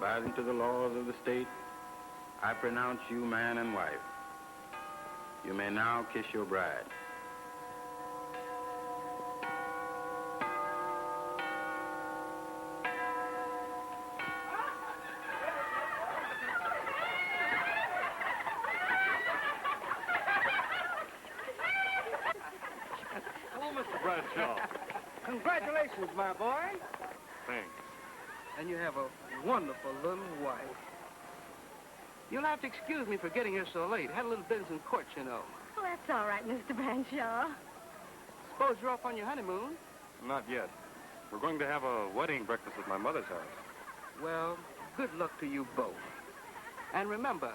abiding to the laws of the state, I pronounce you man and wife. You may now kiss your bride. Hello, Mr. Bradshaw. Congratulations, my boy. Thanks. And you have a wonderful little wife. You'll have to excuse me for getting here so late. Had a little business in court, you know. Oh, that's all right, Mr. Bradshaw. Suppose you're off on your honeymoon? Not yet. We're going to have a wedding breakfast at my mother's house. Well, good luck to you both. And remember,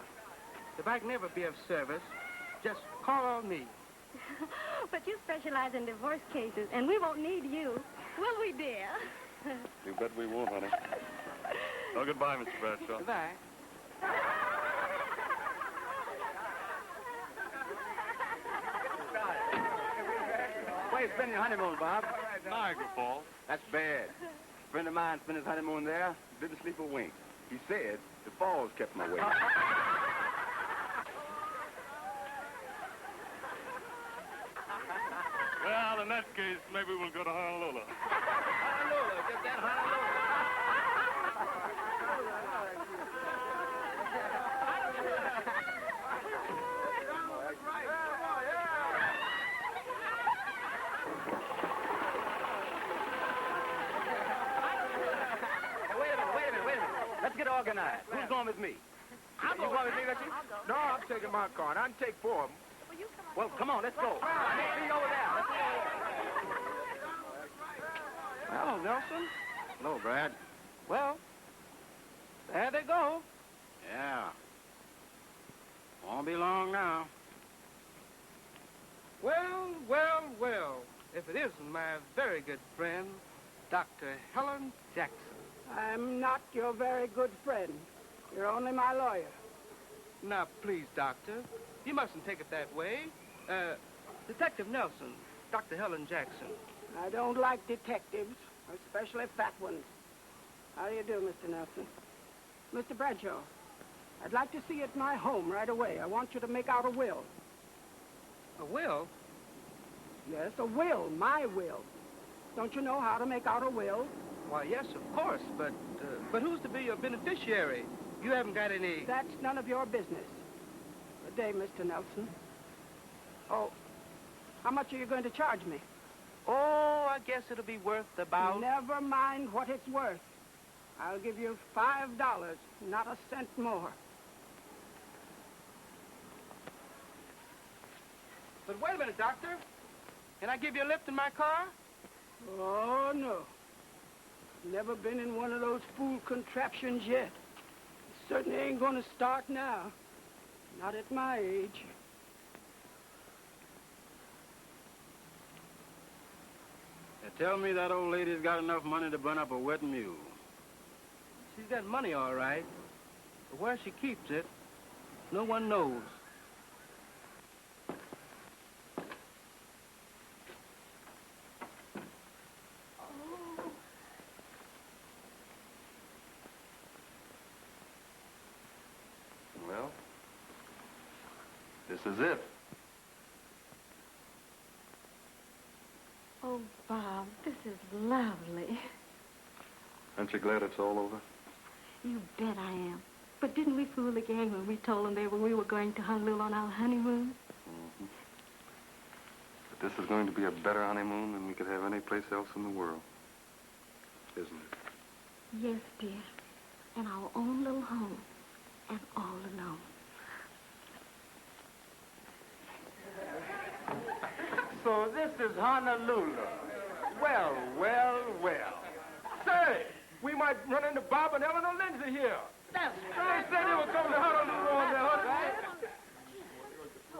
if I can ever be of service, just call on me. But you specialize in divorce cases, and we won't need you. Will we, dear? You bet we won't, honey. Well, goodbye, Mr. Bradshaw. Goodbye. Where you spending your honeymoon, Bob? Niagara Falls. That's bad. A friend of mine spent his honeymoon there, didn't sleep a wink. He said the falls kept him awake. Well, in that case, maybe we'll go to Honolulu. Honolulu, get that Honolulu. Wait a minute. Let's get organized. Who's going with me? I'm You going with me, Richie? No, I'm taking my car, and I can take 4 of them. Well, come on, let's go. Let's meet over there. Let's meet over there. Hello, Nelson. Hello, Brad. Well, there they go. Yeah. Won't be long now. Well. If it isn't my very good friend, Dr. Helen Jackson. I'm not your very good friend. You're only my lawyer. Now, please, Doctor, you mustn't take it that way. Detective Nelson, Dr. Helen Jackson. I don't like detectives, especially fat ones. How do you do, Mr. Nelson? Mr. Bradshaw, I'd like to see you at my home right away. I want you to make out a will. A will? Yes, a will, my will. Don't you know how to make out a will? Why, yes, of course, but who's to be your beneficiary? You haven't got any... That's none of your business. Good day, Mr. Nelson. Oh, how much are you going to charge me? Oh, I guess it'll be worth about... Never mind what it's worth. I'll give you $5, not a cent more. But wait a minute, Doctor. Can I give you a lift in my car? Oh, no. Never been in one of those fool contraptions yet. Certainly ain't going to start now. Not at my age. They tell me that old lady's got enough money to burn up a wet mule. She's got money, all right. But where she keeps it, no one knows. Well, this is it. Oh, Bob, this is lovely. Aren't you glad it's all over? You bet I am. But didn't we fool the gang when we told them we were going to Honolulu on our honeymoon? Mm-hmm. But this is going to be a better honeymoon than we could have any place else in the world. Isn't it? Yes, dear. In our own little home. And all alone. So this is Honolulu. Well. Say, we might run into Bob and Eleanor Lindsay here. That's They said they were coming to Honolulu on their honeymoon.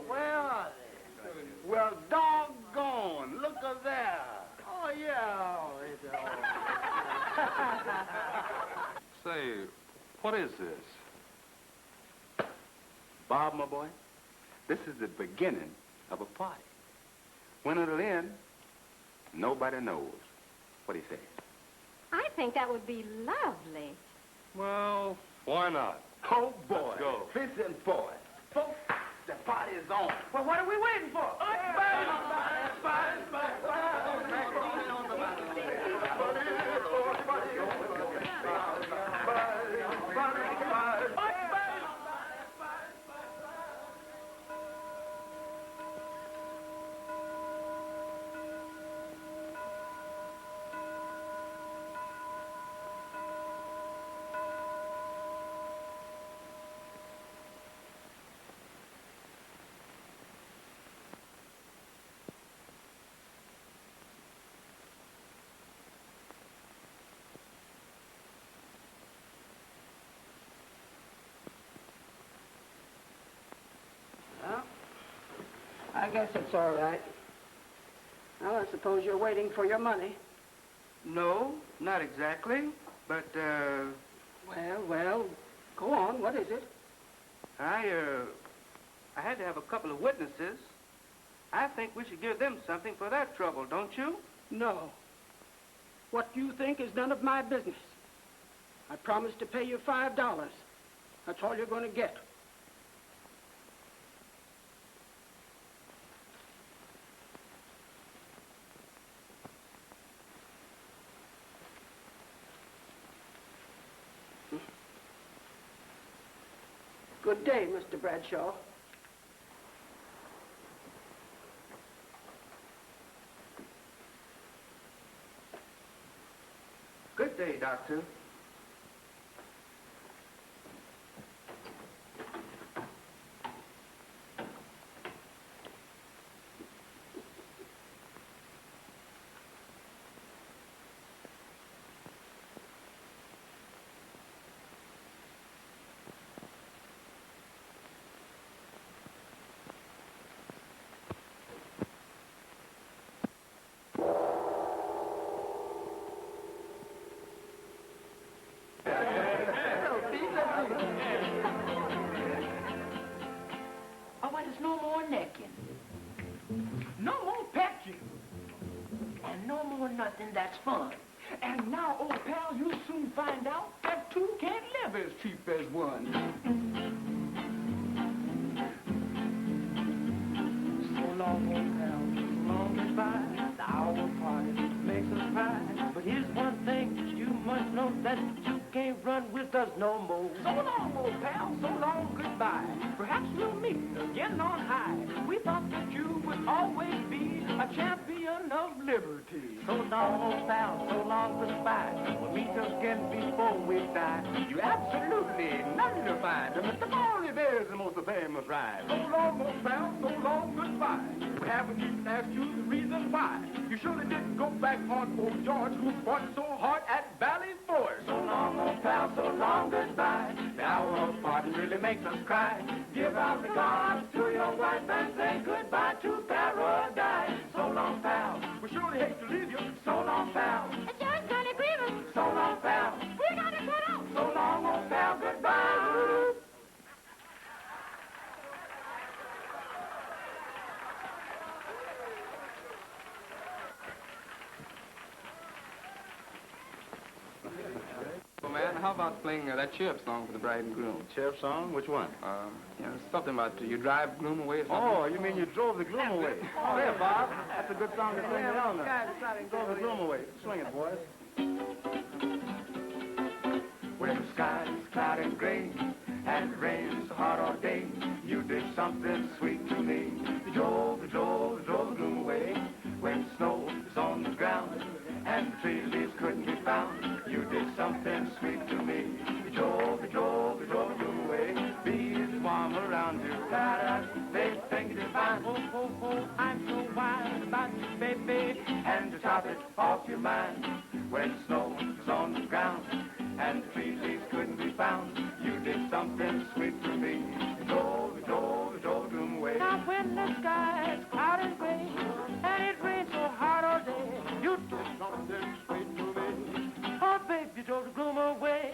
Where are they? Well, doggone. Look at that. Oh, yeah. Say, what is this? Bob, my boy, this is the beginning of a party. When it'll end, nobody knows. What do you say? I think that would be lovely. Well, Why not? Oh, boy. Let's go. Listen, boy. Folks, the party's on. Well, what are we waiting for? Well, I guess it's all right. Well, I suppose you're waiting for your money. No, not exactly. But, Well, go on. What is it? I had to have a couple of witnesses. I think we should give them something for that trouble, don't you? No. What you think is none of my business. I promised to pay you $5. That's all you're going to get. Good day, Mr. Bradshaw. Good day, Doctor. Oh, well, there's no more necking. no more patching. And no more nothing that's fun. And now, old pal, you'll soon find out that two can't live as cheap as one. So long, old pal, so long goodbye. The hour party makes us cry. But here's one thing, you must know that you can't run with us no more. So long, old pal, so long, goodbye. Perhaps we'll meet again on high. We thought that you would always be a champion of liberty. So long, old pal, so long goodbye. We'll meet again before we die. You absolutely none to find. Mr. Barney Bear's the most famous ride. So long, old pal, so long, goodbye. We haven't even asked you the reason why. You surely didn't go back on old George, who fought so hard at Valley Forge. So long, old pal, so long goodbye. The hour of party really makes us cry. Give our regards to your wife and say goodbye to paradise. So long, pal. We surely hate to leave you. So long, pal. George got agreement. So long, pal. We got to cut off. So long, old pal. Goodbye. Well, man, how about playing that chirp song for the bride and groom? Chirp song? Which one? Something about you drive gloom away or something. Oh, you mean you drove the gloom away? Oh, there, Bob. That's a good song to sing around there. Drove the gloom away. Swing it, boys. When the sky is cloudy and gray and it rains so hard all day, you did something sweet to me. You drove the gloom away. When snow is on the ground and the tree leaves couldn't be found, you did something sweet to me. You drove the gloom away. Bees swarm around you. They think you divine. Oh, I'm so wild about you, baby. And to top it off your mind, when snow is on the ground and the tree leaves couldn't be found, you did something sweet to me. You drove the gloom away. Now when the sky is cloudy and gray and it rains so hard all day, you did something sweet to me. Oh, baby, you drove the gloom away.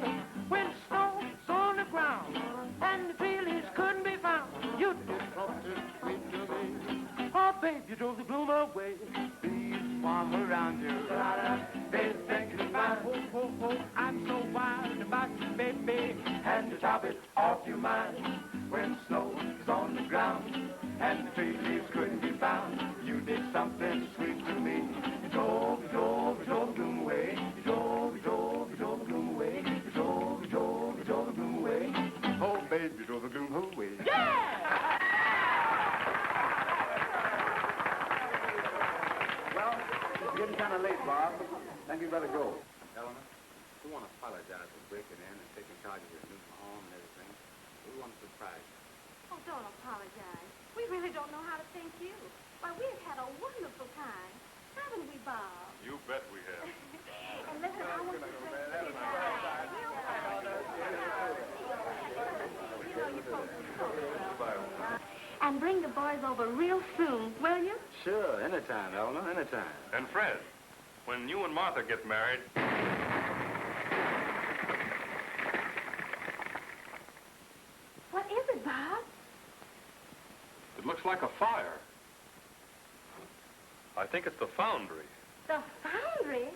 When snow is on the ground and the tree leaves couldn't be found, you did something sweet to me. Oh, baby, you drove the gloom away. way. Bees swarm around you. They think it's fine. Oh, oh, oh, I'm so wild about you, baby. And to top it off your mind, when snow is on the ground and the tree leaves couldn't be found, you did something sweet to me. You drove gloom away. You drove gloom away. You drove gloom away. Oh, baby, you drove the gloom away. Well, it's getting kind of late, Bob. I think you better go. Eleanor, we want to apologize for breaking in and taking charge of your new home and everything. We want to surprise you. Oh, don't apologize. We really don't know how to thank you. Why, we've had a wonderful time. Haven't we, Bob? You bet we have. And listen, I want to say and bring the boys over real soon, will you? Sure, anytime, Eleanor, anytime. And Fred, when you and Martha get married... What is it, Bob? It looks like a fire. I think it's the foundry. The foundry?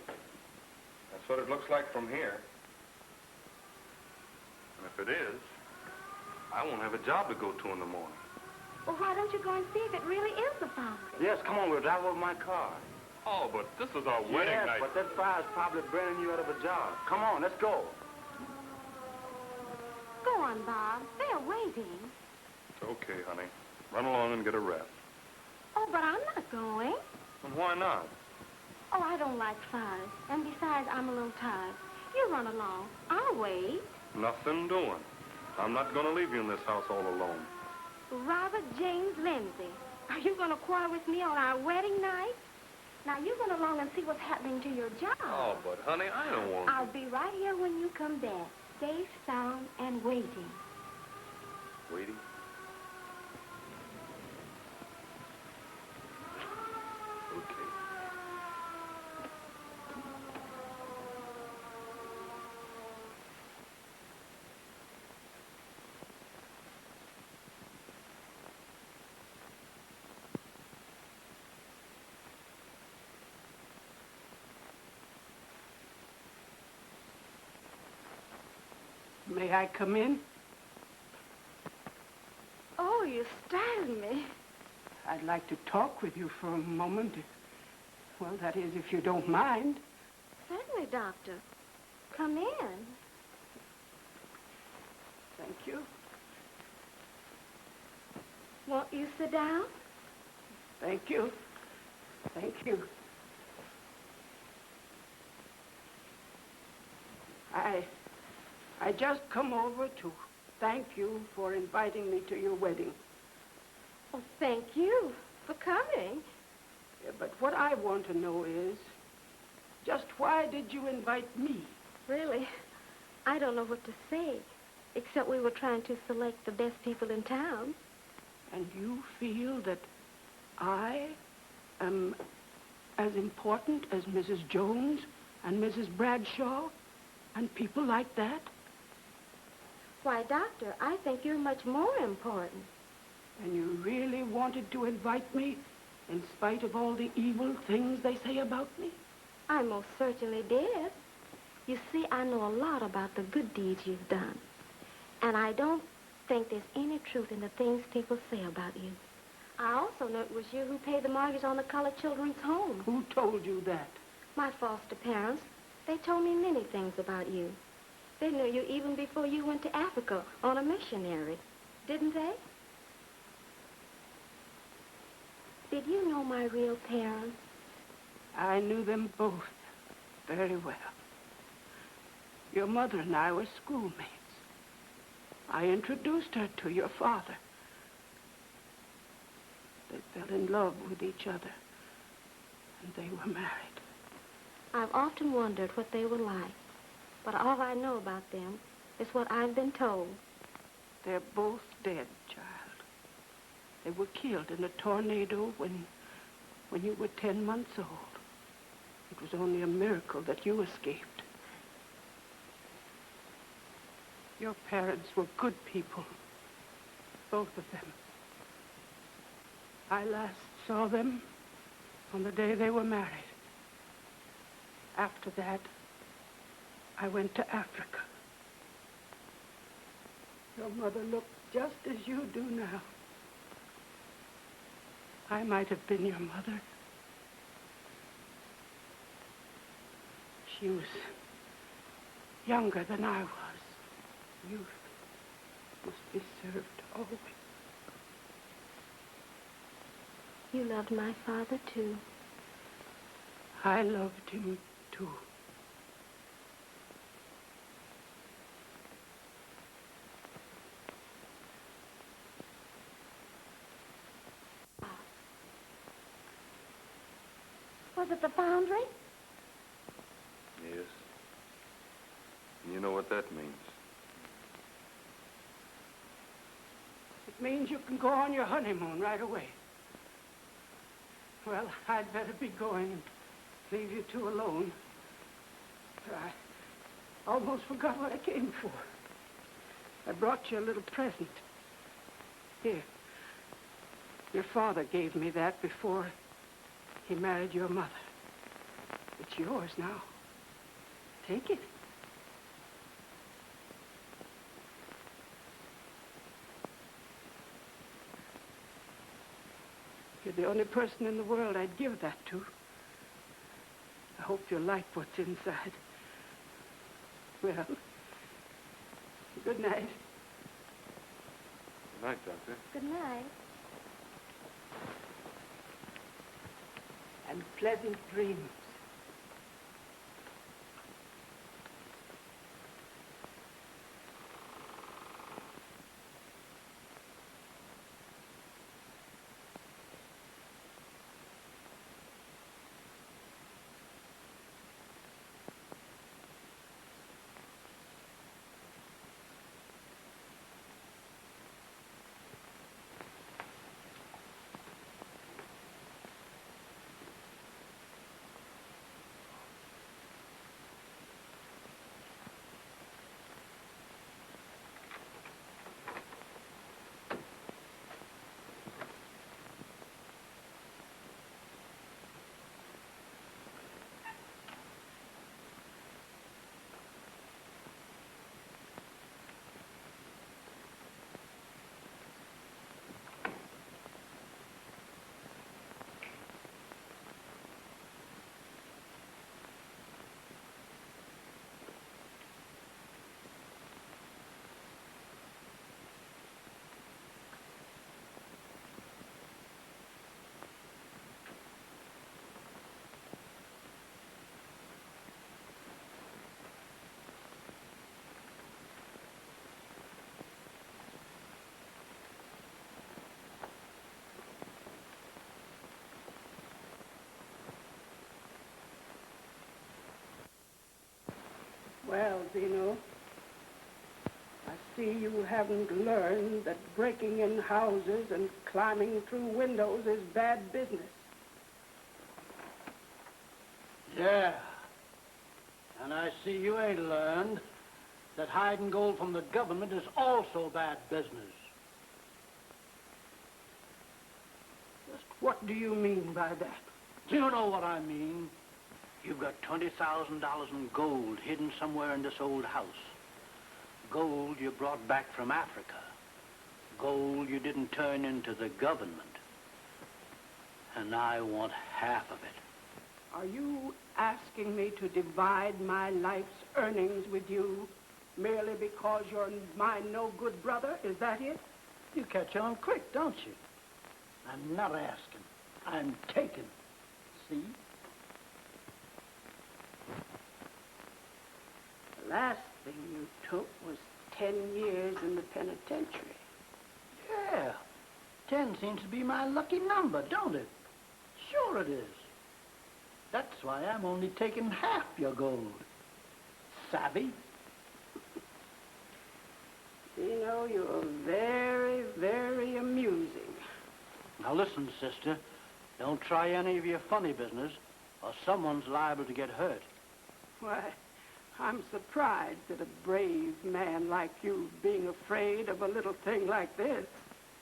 That's what it looks like from here. And if it is, I won't have a job to go to in the morning. Well, why don't you go and see if it really is the foundry? Yes, come on, we'll drive over my car. Oh, but this is our wedding Yes, night. but that fire's probably burning you out of a job. Come on, let's go. Go on, Bob. They're waiting. It's okay, honey. Run along and get a rest. Oh, but I'm not going. And why not? Oh, I don't like fires. And besides, I'm a little tired. You run along. I'll wait. Nothing doing. I'm not going to leave you in this house all alone. Robert James Lindsay, are you going to quarrel with me on our wedding night? Now, you run along and see what's happening to your job. Oh, but honey, I don't want to. I'll be right here when you come back, safe, sound, and waiting. Waiting? Okay. May I come in? Oh, you startled me. I'd like to talk with you for a moment. Well, that is, if you don't mind. Certainly, Doctor. Come in. Thank you. Won't you sit down? Thank you. Thank you. I just come over to thank you for inviting me to your wedding. Oh, thank you for coming. Yeah, but what I want to know is, just why did you invite me? Really, I don't know what to say, except we were trying to select the best people in town. And you feel that I am as important as Mrs. Jones and Mrs. Bradshaw and people like that? Why, Doctor, I think you're much more important. And you really wanted to invite me in spite of all the evil things they say about me? I most certainly did. You see, I know a lot about the good deeds you've done. And I don't think there's any truth in the things people say about you. I also know it was you who paid the mortgage on the colored children's home. Who told you that? My foster parents. They told me many things about you. They knew you even before you went to Africa on a missionary. Didn't they? Did you know my real parents? I knew them both very well. Your mother and I were schoolmates. I introduced her to your father. They fell in love with each other, and they were married. I've often wondered what they were like, but all I know about them is what I've been told. They're both dead, child. They were killed in a tornado when you were 10 months old. It was only a miracle that you escaped. Your parents were good people, both of them. I last saw them on the day they were married. After that, I went to Africa. Your mother looked just as you do now. I might have been your mother. She was younger than I was. Youth must be served always. You loved my father, too. I loved him, too. Was it the foundry? Yes. And you know what that means. It means you can go on your honeymoon right away. Well, I'd better be going and leave you two alone. I almost forgot what I came for. I brought you a little present. Here. Your father gave me that before he married your mother. It's yours now. Take it. You're the only person in the world I'd give that to. I hope you like what's inside. Well, good night. Good night, Doctor. Good night. And pleasant dreams. Well, Zeno, I see you haven't learned that breaking in houses and climbing through windows is bad business. Yeah. And I see you ain't learned that hiding gold from the government is also bad business. Just what do you mean by that? Do you know what I mean? You've got $20,000 in gold hidden somewhere in this old house. Gold you brought back from Africa. Gold you didn't turn into the government. And I want half of it. Are you asking me to divide my life's earnings with you merely because you're my no-good brother? Is that it? You catch on quick, don't you? I'm not asking. I'm taking. See? The last thing you took was 10 years in the penitentiary. Yeah. 10 seems to be my lucky number, don't it? Sure it is. That's why I'm only taking half your gold. Savvy? You know, you're very, very amusing. Now listen, sister. Don't try any of your funny business, or someone's liable to get hurt. Why, I'm surprised at a brave man like you being afraid of a little thing like this.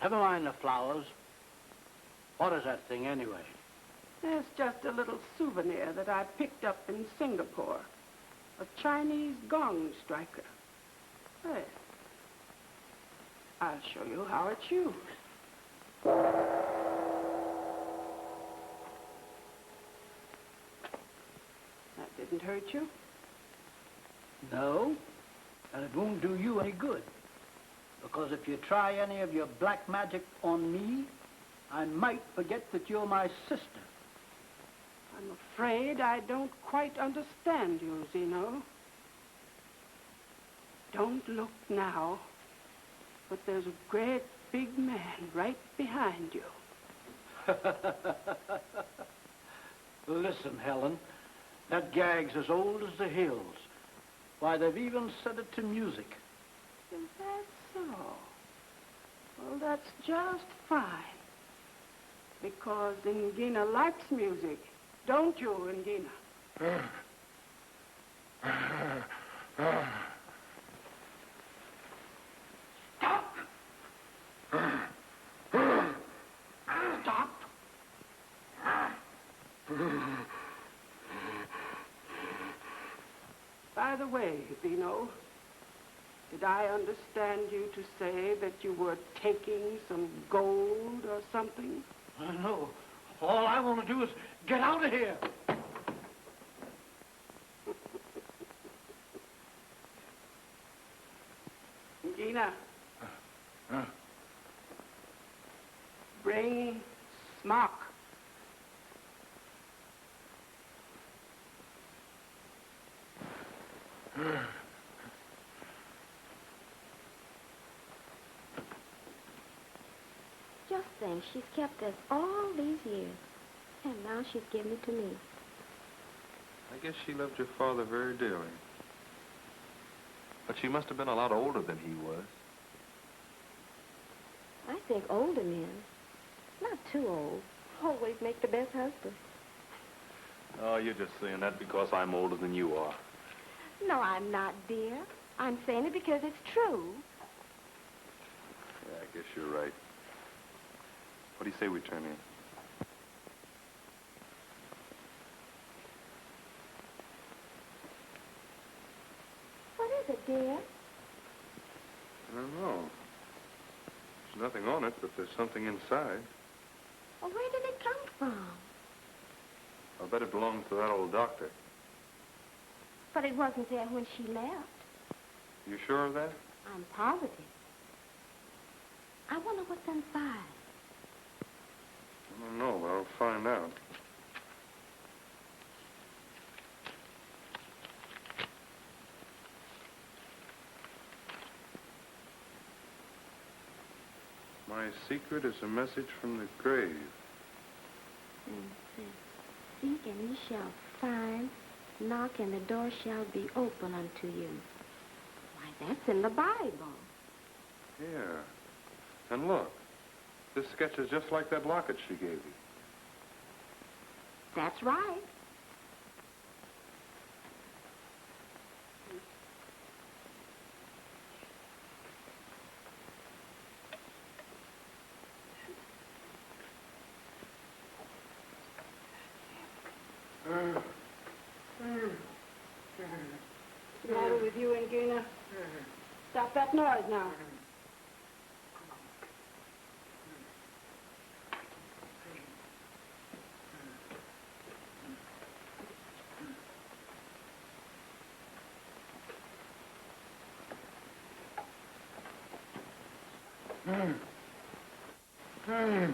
Never mind the flowers. What is that thing anyway? There's just a little souvenir that I picked up in Singapore. A Chinese gong striker. There. I'll show you how it's used. That didn't hurt you? No, and it won't do you any good. Because if you try any of your black magic on me, I might forget that you're my sister. I'm afraid I don't quite understand you, Zeno. Don't look now, but there's a great big man right behind you. Listen, Helen, that gag's as old as the hills. Why, they've even set it to music. Is that so? Well, that's just fine. Because Ingina likes music. Don't you, Ingina? Stop! Stop! By the way, Zeno, did I understand you to say that you were taking some gold or something? No. All I want to do is get out of here. Gina. Bring smock. Just think, she's kept this all these years. And now she's giving it to me. I guess she loved your father very dearly. But she must have been a lot older than he was. I think older men, not too old, always make the best husband. Oh, you're just saying that because I'm older than you are. No, I'm not, dear. I'm saying it because it's true. Yeah, I guess you're right. What do you say we turn in? What is it, dear? I don't know. There's nothing on it, but there's something inside. Well, where did it come from? I bet it belongs to that old doctor. But it wasn't there when she left. You sure of that? I'm positive. I wonder what's inside. I don't know, but I'll find out. My secret is a message from the grave. And it says, seek and ye shall find, knock and the door shall be open unto you. Why, that's in the Bible. Yeah. And look, this sketch is just like that locket she gave you. That's right. What's the matter with you, Ingina? Stop that noise now.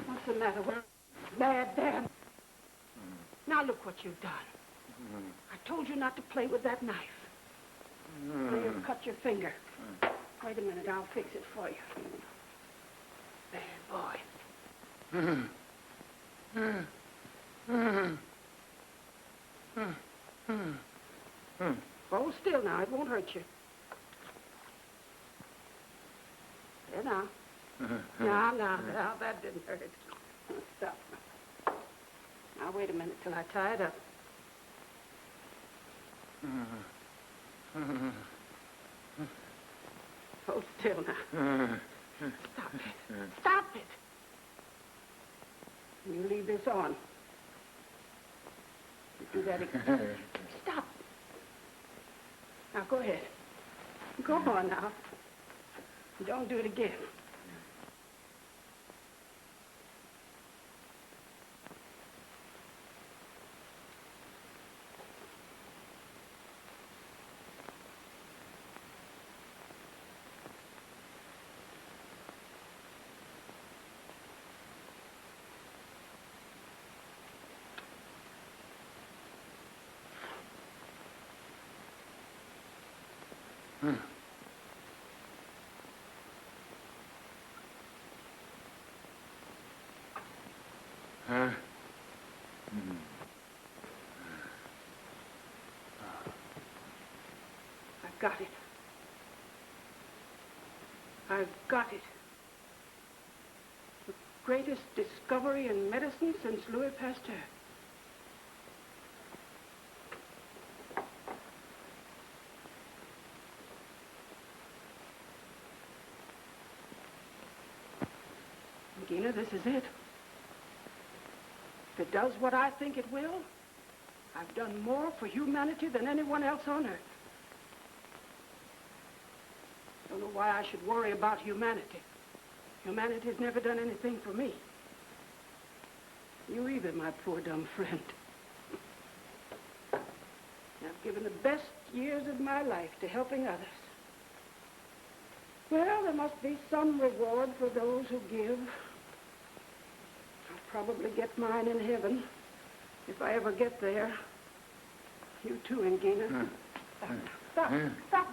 What's the matter with Dad? Now look what you've done. I told you not to play with that knife. Now you've cut your finger. Wait a minute, I'll fix it for you. Bad boy. Hold still now, it won't hurt you. There now. Now, that didn't hurt. Stop. Now, wait a minute till I tie it up. Hold still now. Stop it. Stop it. You leave this on. Do that again. Stop. Now, go ahead. Go on now. Don't do it again. I've got it. I've got it. The greatest discovery in medicine since Louis Pasteur. Gina, this is it. If it does what I think it will, I've done more for humanity than anyone else on earth. I don't know why I should worry about humanity. Humanity's never done anything for me. You either, my poor dumb friend. I've given the best years of my life to helping others. Well, there must be some reward for those who give. I'll probably get mine in heaven, if I ever get there. You too, Engina. Stop. Stop.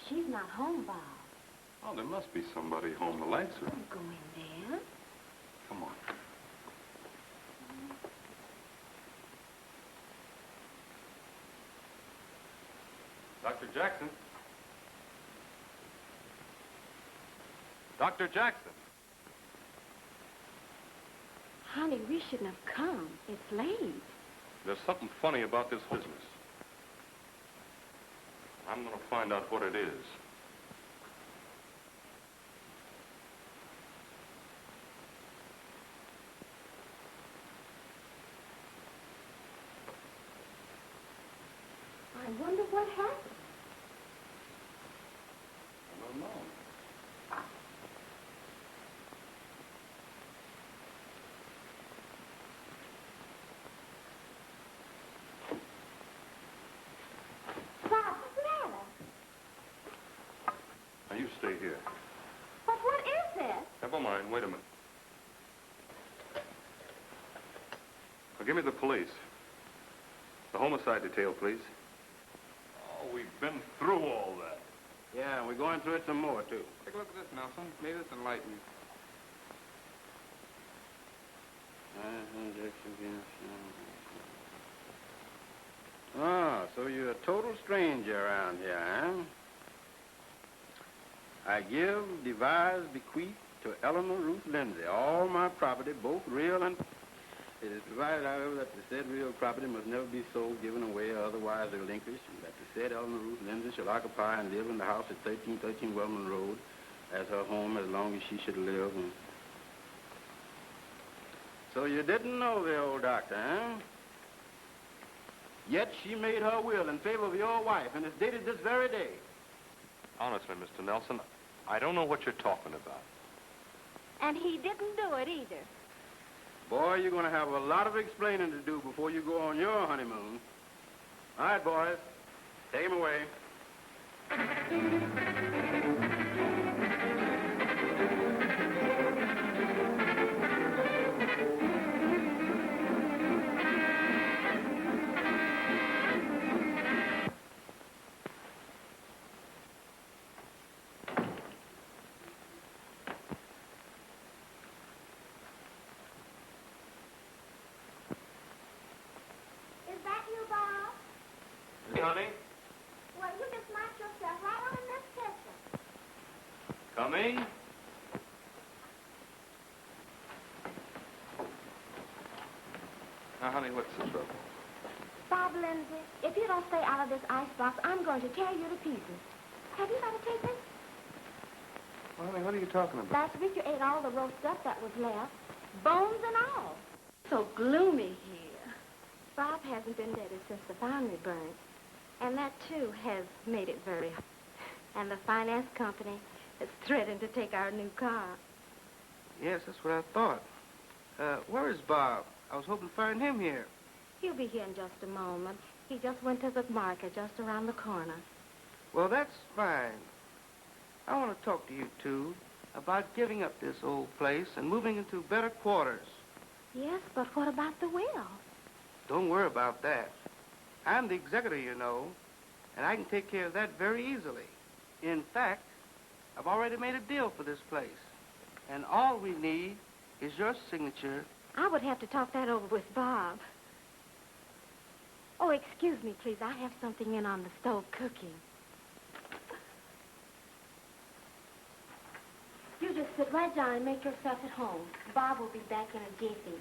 She's not home, Bob. Oh, there must be somebody home. The lights are on. Go in there. Come on. Dr. Jackson. Dr. Jackson. Honey, we shouldn't have come. It's late. There's something funny about this business. I'm going to find out what it is. I wonder what happened. I don't know. Bob, what's the matter? Now, you stay here. But what is this? Never mind. Wait a minute. Now, give me the police. The homicide detail, please. Oh, we've been through all that. Yeah, we're going through it some more, too. Take a look at this, Nelson. Maybe this will enlighten you. Ah, so you're a total stranger around here, huh? I give, devise, bequeath to Eleanor Ruth Lindsay all my property, both real and... It is provided, however, that the said real property must never be sold, given away, or otherwise relinquished, and that the said Eleanor Ruth Lindsay shall occupy and live in the house at 1313 Wellman Road as her home as long as she should live. And... So you didn't know the old doctor, huh? Yet she made her will in favor of your wife, and it's dated this very day. Honestly, Mr. Nelson, I don't know what you're talking about. And he didn't do it either. Boy, you're going to have a lot of explaining to do before you go on your honeymoon. All right, boys. Take him away. Is that you, Bob? Honey? Well, you just knocked yourself right on in this kitchen. Coming? Now, honey, what's the trouble? Bob Lindsay, if you don't stay out of this icebox, I'm going to tear you to pieces. Have you got a ticket? Well, honey, what are you talking about? Last week you ate all the roast stuff that was left, bones and all. So gloomy here. Bob hasn't been dead since the foundry burned. And that, too, has made it very hot. And the finance company is threatening to take our new car. Yes, that's what I thought. Where is Bob? I was hoping to find him here. He'll be here in just a moment. He just went to the market just around the corner. Well, that's fine. I want to talk to you two about giving up this old place and moving into better quarters. Yes, but what about the will? Don't worry about that. I'm the executor, you know, and I can take care of that very easily. In fact, I've already made a deal for this place, and all we need is your signature. I would have to talk that over with Bob. Oh, excuse me, please. I have something in on the stove cooking. You just sit right down and make yourself at home. Bob will be back in a jiffy.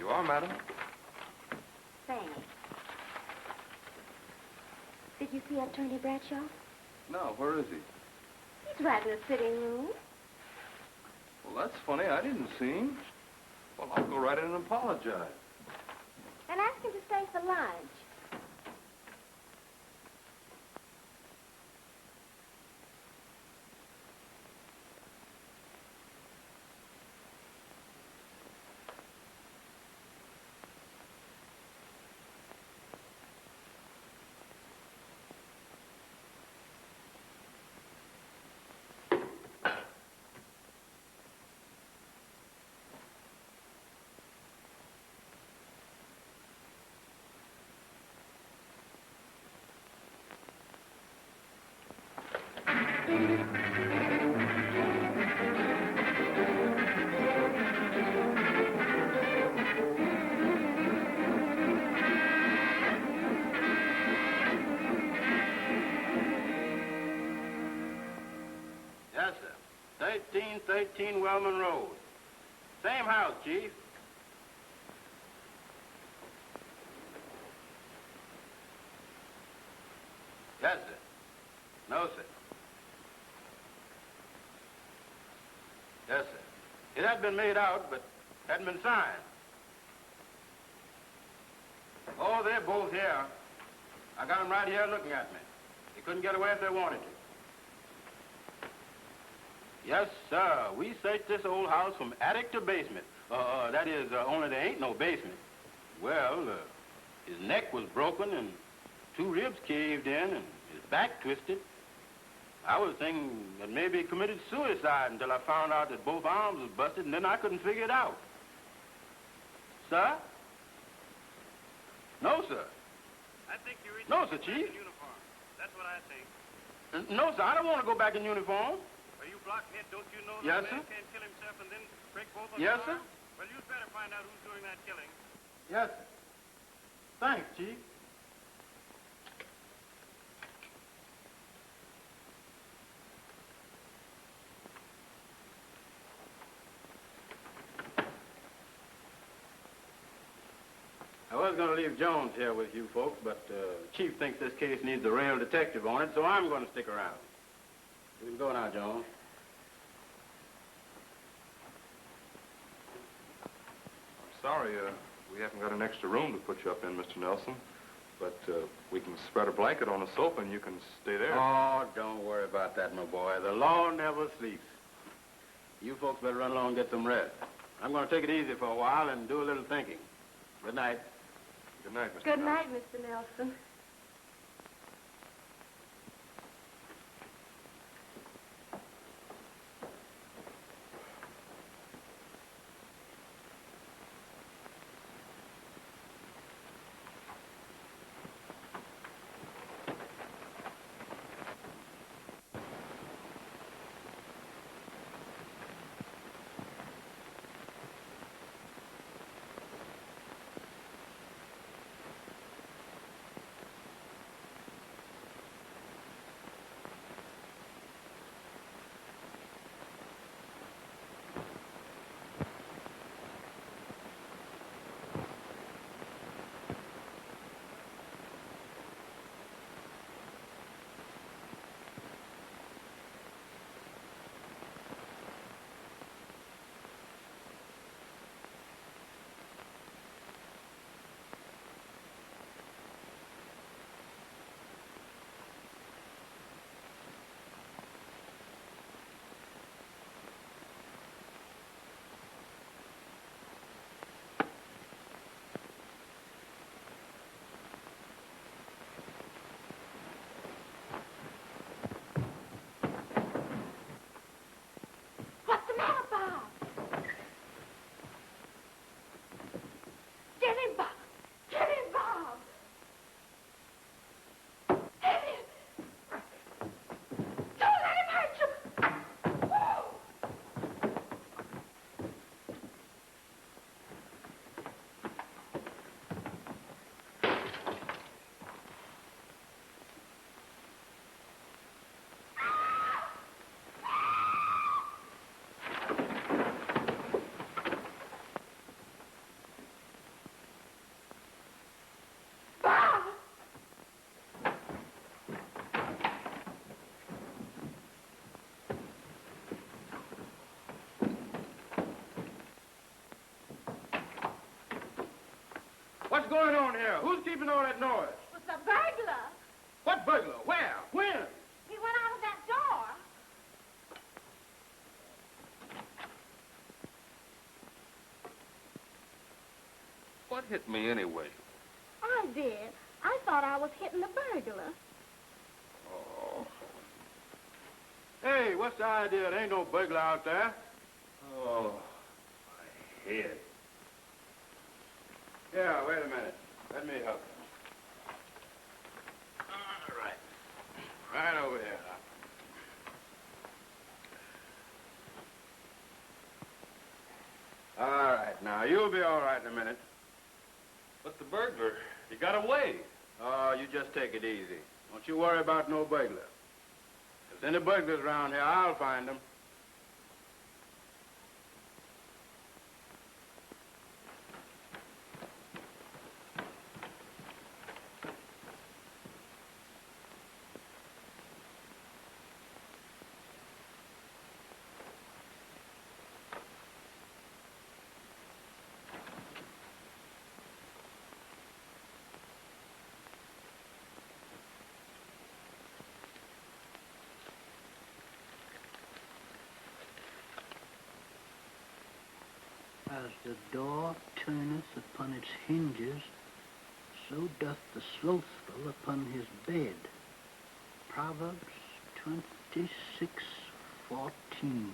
you are, madam. Thanks. Did you see Attorney Bradshaw? No, where is he? He's right in the sitting room. Well, that's funny. I didn't see him. Well, I'll go right in and apologize. And ask him to stay for lunch. Yes, sir. 1313 Wellman Road. Same house, Chief. Yes, sir. No, sir. Yes, sir. It had been made out, but hadn't been signed. Oh, they're both here. I got them right here looking at me. They couldn't get away if they wanted to. Yes, sir. We searched this old house from attic to basement. That is, only there ain't no basement. Well, his neck was broken and 2 ribs caved in and his back twisted. I was thinking that maybe he committed suicide until I found out that both arms was busted, and then I couldn't figure it out. Sir? No, sir. I think you reached No, sir, Chief. in uniform. That's what I think. No, sir. I don't want to go back in uniform. Are you blockhead? Don't you know Yes, that a man sir. can't kill himself and then break both of Yes, his sir. arms? Well, you'd better find out who's doing that killing. Yes, sir. Thanks, Chief. I was going to leave Jones here with you folks, but Chief thinks this case needs a real detective on it, so I'm going to stick around. You can go now, Jones. I'm sorry, we haven't got an extra room to put you up in, Mr. Nelson. But we can spread a blanket on the sofa and you can stay there. Oh, don't worry about that, my boy. The law never sleeps. You folks better run along and get some rest. I'm going to take it easy for a while and do a little thinking. Good night. Good night, Mr. Good Nelson. night, Mr. Nelson. What's the matter, Bob? Get him, Bob. Get him, Bob. Get him. Don't let him hurt you. Woo! What's going on here? Who's keeping all that noise? It was the burglar. What burglar? Where? When? He went out of that door. What hit me anyway? I did. I thought I was hitting the burglar. Oh. Hey, what's the idea? There ain't no burglar out there. Oh, my head. Yeah, wait a minute. Let me help you. All right. Right over here. All right, now, you'll be all right in a minute. But the burglar, he got away. Oh, you just take it easy. Don't you worry about no burglar. If there's any burglars around here, I'll find them. As the door turneth upon its hinges, so doth the slothful upon his bed. Proverbs 26:14.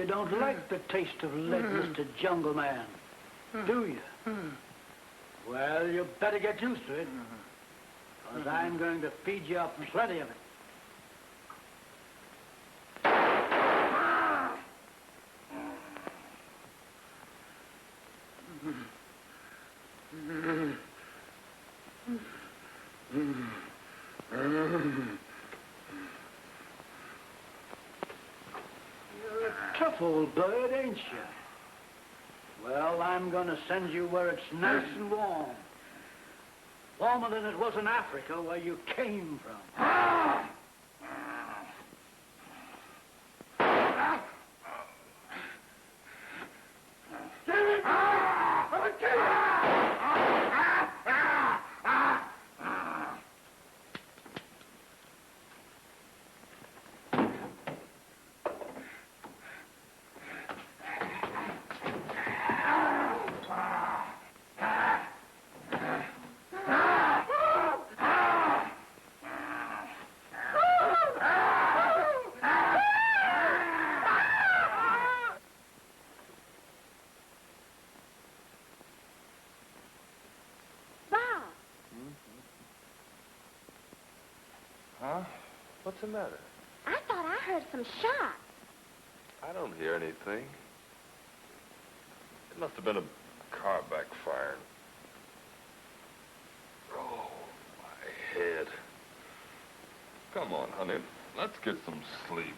You don't like the taste of lead, Mr. Jungle Man, do you? Well, you better get used to it, because I'm going to feed you plenty of it. You're a tough old bird, ain't you? Well, I'm going to send you where it's nice and warm. Warmer than it was in Africa, where you came from. Huh? What's the matter? I thought I heard some shots. I don't hear anything. It must have been a car backfiring. Oh, my head. Come on, honey. Let's get some sleep.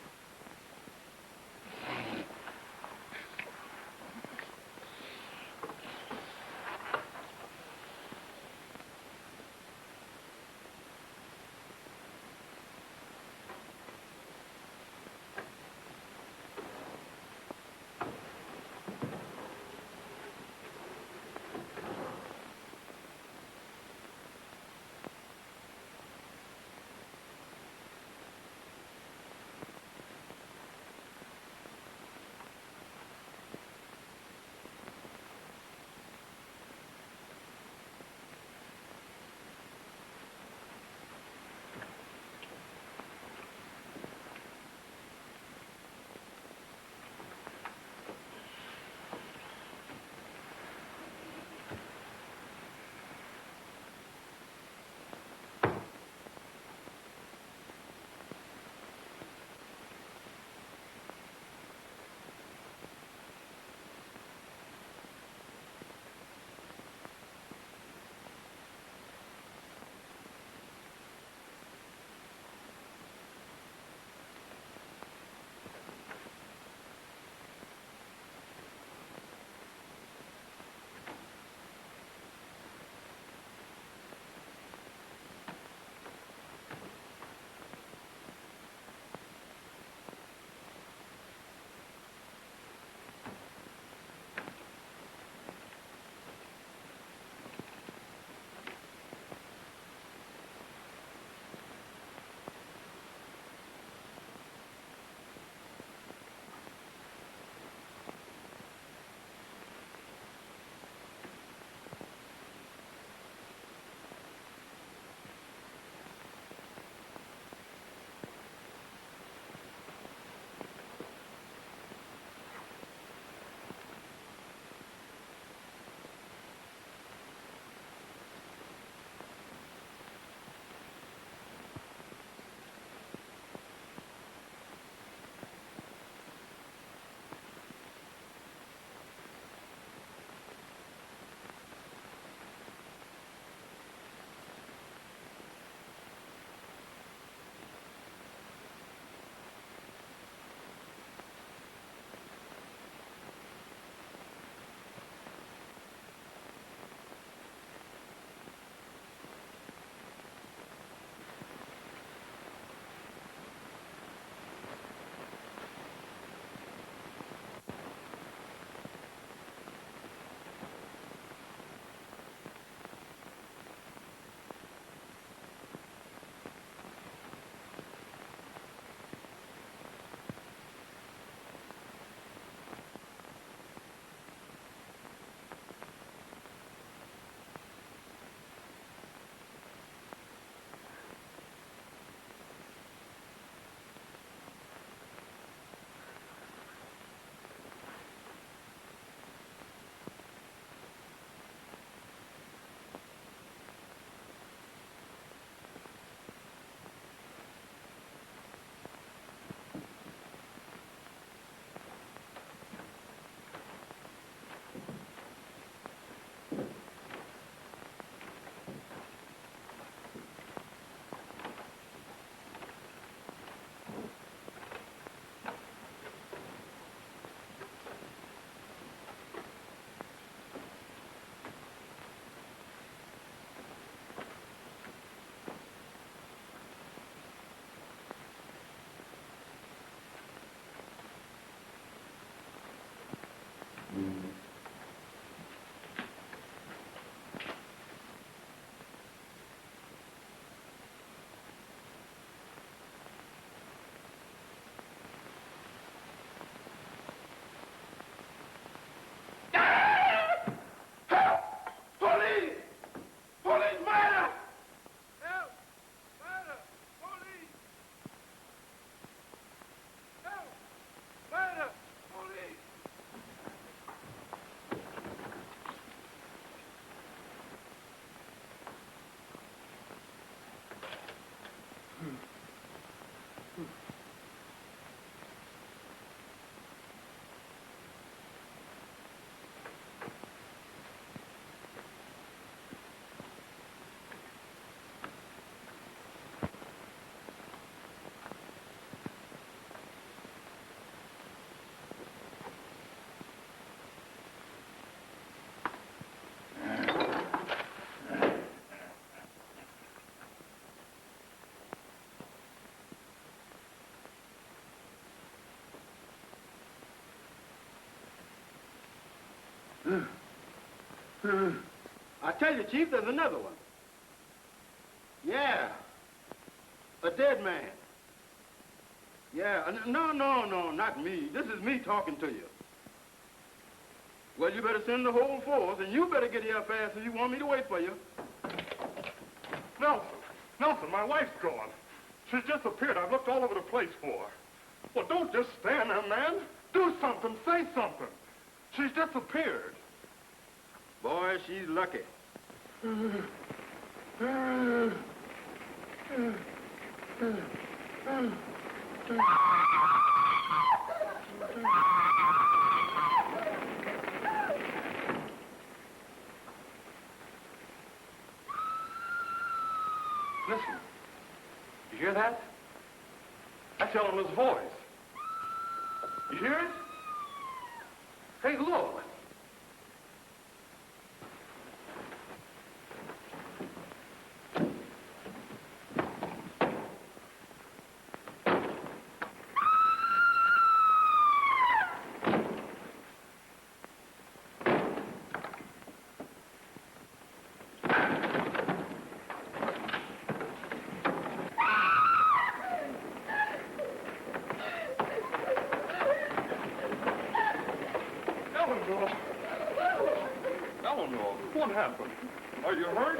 I tell you, Chief, there's another one. Yeah. A dead man. Yeah. No, not me. This is me talking to you. Well, you better send the whole force, and you better get here fast if you want me to wait for you. Nelson, my wife's gone. She's disappeared. I've looked all over the place for her. Well, don't just stand there, man. Do something. Say something. She's disappeared. Boy, she's lucky. Listen. You hear that? That's Eleanor's voice. You hear it? Hey, look. Eleanor, what happened? Are you hurt?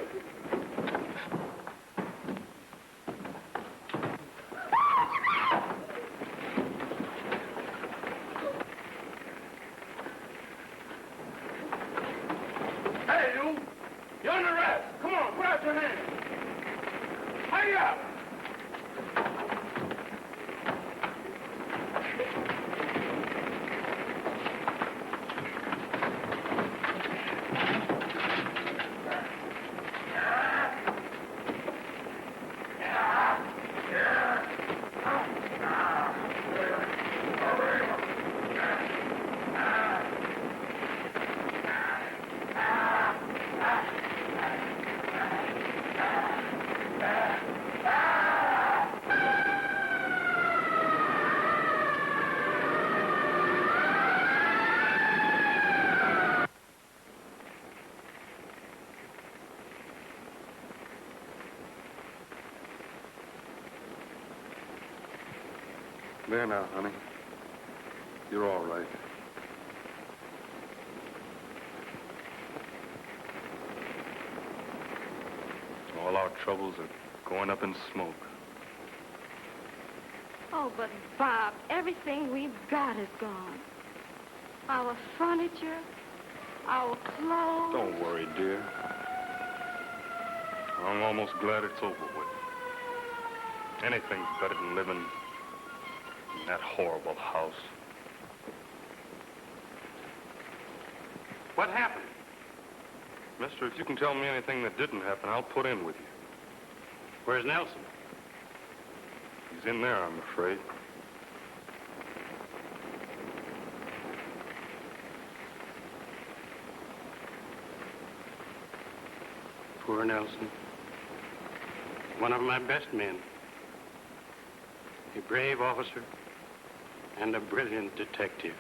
Hey, you! You're under arrest! Come on, put out your hands! Hurry up! There now, honey. You're all right. All our troubles are going up in smoke. Oh, but Bob, everything we've got is gone. Our furniture, our clothes. Don't worry, dear. I'm almost glad it's over with. Anything's better than living in that horrible house. What happened? Mister, if you can tell me anything that didn't happen, I'll put in with you. Where's Nelson? He's in there, I'm afraid. Poor Nelson. One of my best men. A brave officer and a brilliant detective.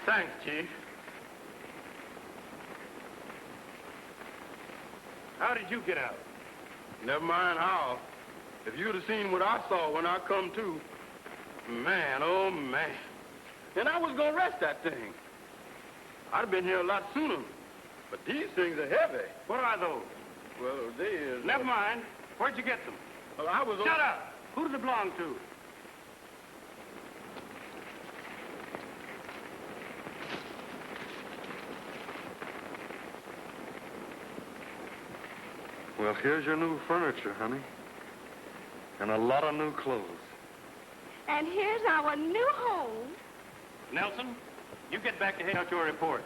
Thanks, Chief. How did you get out? Never mind how. If you'd have seen what I saw when I come to, man, oh, man. And I was going to rest that thing. I'd have been here a lot sooner. But these things are heavy. What are those? Well, they is... Never mind. Where'd you get them? Well, I was... Shut up! Who does it belong to? Well, here's your new furniture, honey. And a lot of new clothes. And here's our new home. Nelson, you get back to hand out your report.